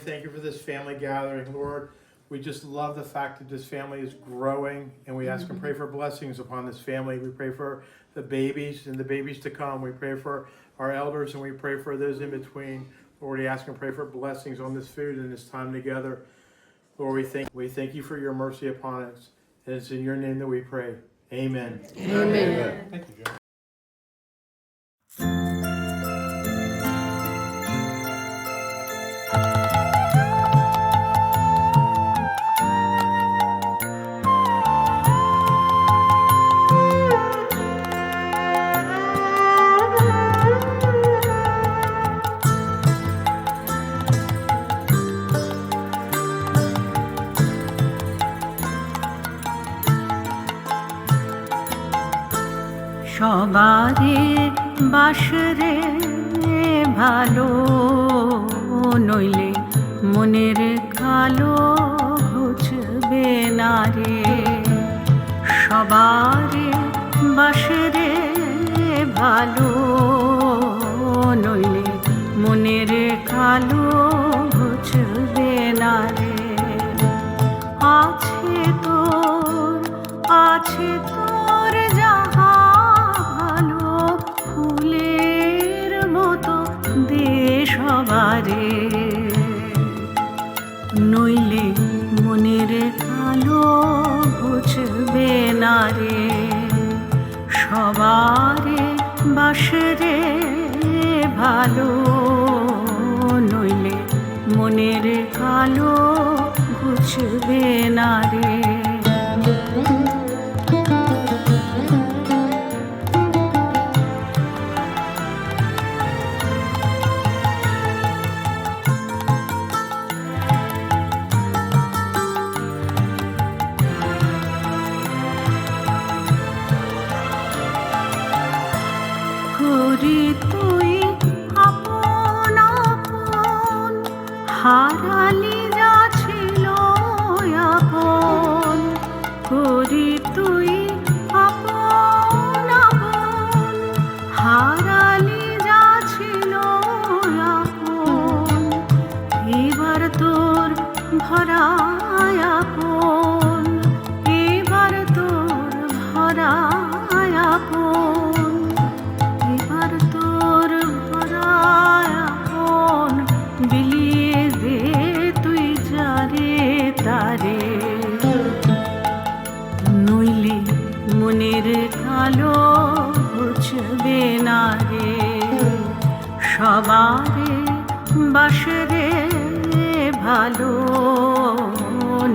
thank you for this family gathering, Lord. We just love the fact that this family is growing, and we ask and pray for blessings upon this family. We pray for the babies and the babies to come. We pray for our elders, and we pray for those in between. Lord, we ask and pray for blessings on this food and this time together. Lord, we thank you for your mercy upon us. And it's in your name that we pray. Amen. Amen. Thank you, Joe. সবারে বাসরে ভালো নইলে মনের কালো ঘুচবে না রে। সবারে বাসরে ভালো নইলে মনের কালো ঘুচবে না রে। আছে তোর যাহা ভালো ফুলের মতো দে সবারে, নইলে মনের কালো ঘুচবে না রে। সবারে বাসরে ভালো নইলে মনের কালো ঘুচবে না রে। করি তুই আপন আপন হারালি যা ছিল আপন, করি তুই আপন আপন হারালি যা ছিল আপন। এবার তোর ভরায় আপন, এবার তোর ভরায় আপন, এবার তোর ভরায় আপন বিলিয়ে দে তুই যারে তারে, নইলে মনের কালো ঘুচবে না রে। সবারে বাসরে ভালো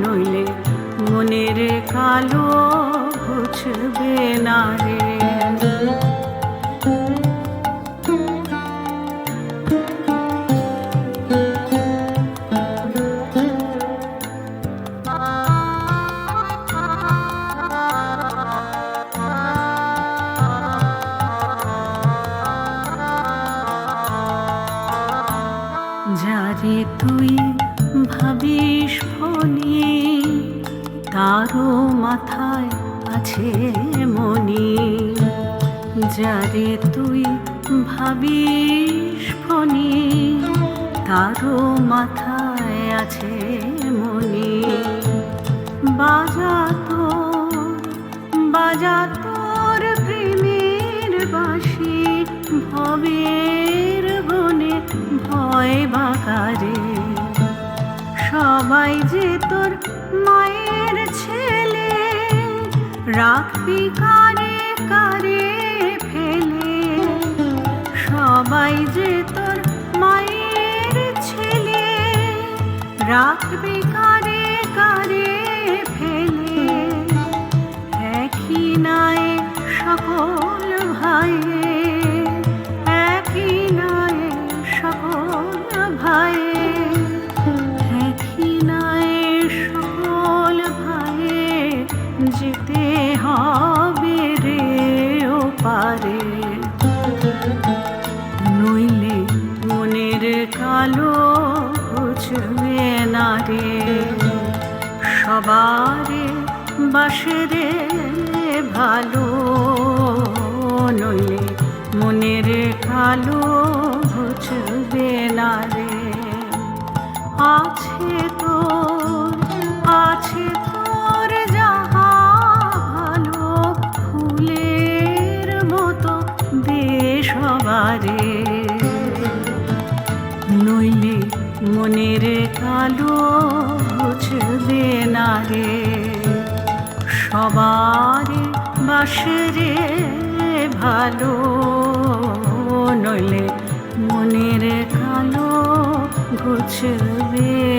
নইলে মনের কালো ঘুচবে না রে। যারে তুই ভাবিস ফনি তারও মাথায় আছে মনি, যারে তুই ভাবিস ফনি তারও মাথায় আছে মনি। বাজা তোর প্রেমের বাঁশি ভবের বনে ভয় বাকারে। সবাই যে তোর মায়ের ছেলে রাখবি কারে কারে ফেলে। সবাই যে তোর মায়ের ছেলে রাখবি কারে কারে ফেলে। একই নাই সকল ভাইয়ে, একই নাই সকল ভাইয়ে, একই নাই সকল ভাইয়ে যেতে হবে রে ও পারে, নইলে মনের কালো ঘুচবে না রে। সবারে বাসরে ভালো নইলে মনের কালো ঘুচবে না রে। আছে তোর আছে তোর যাহা ভালো ফুলের মতো দে সবারে নইলে মনের কালো ঘুচবে না রে সবারে বাসরে ভালো নইলে মনের কালো ঘুচবে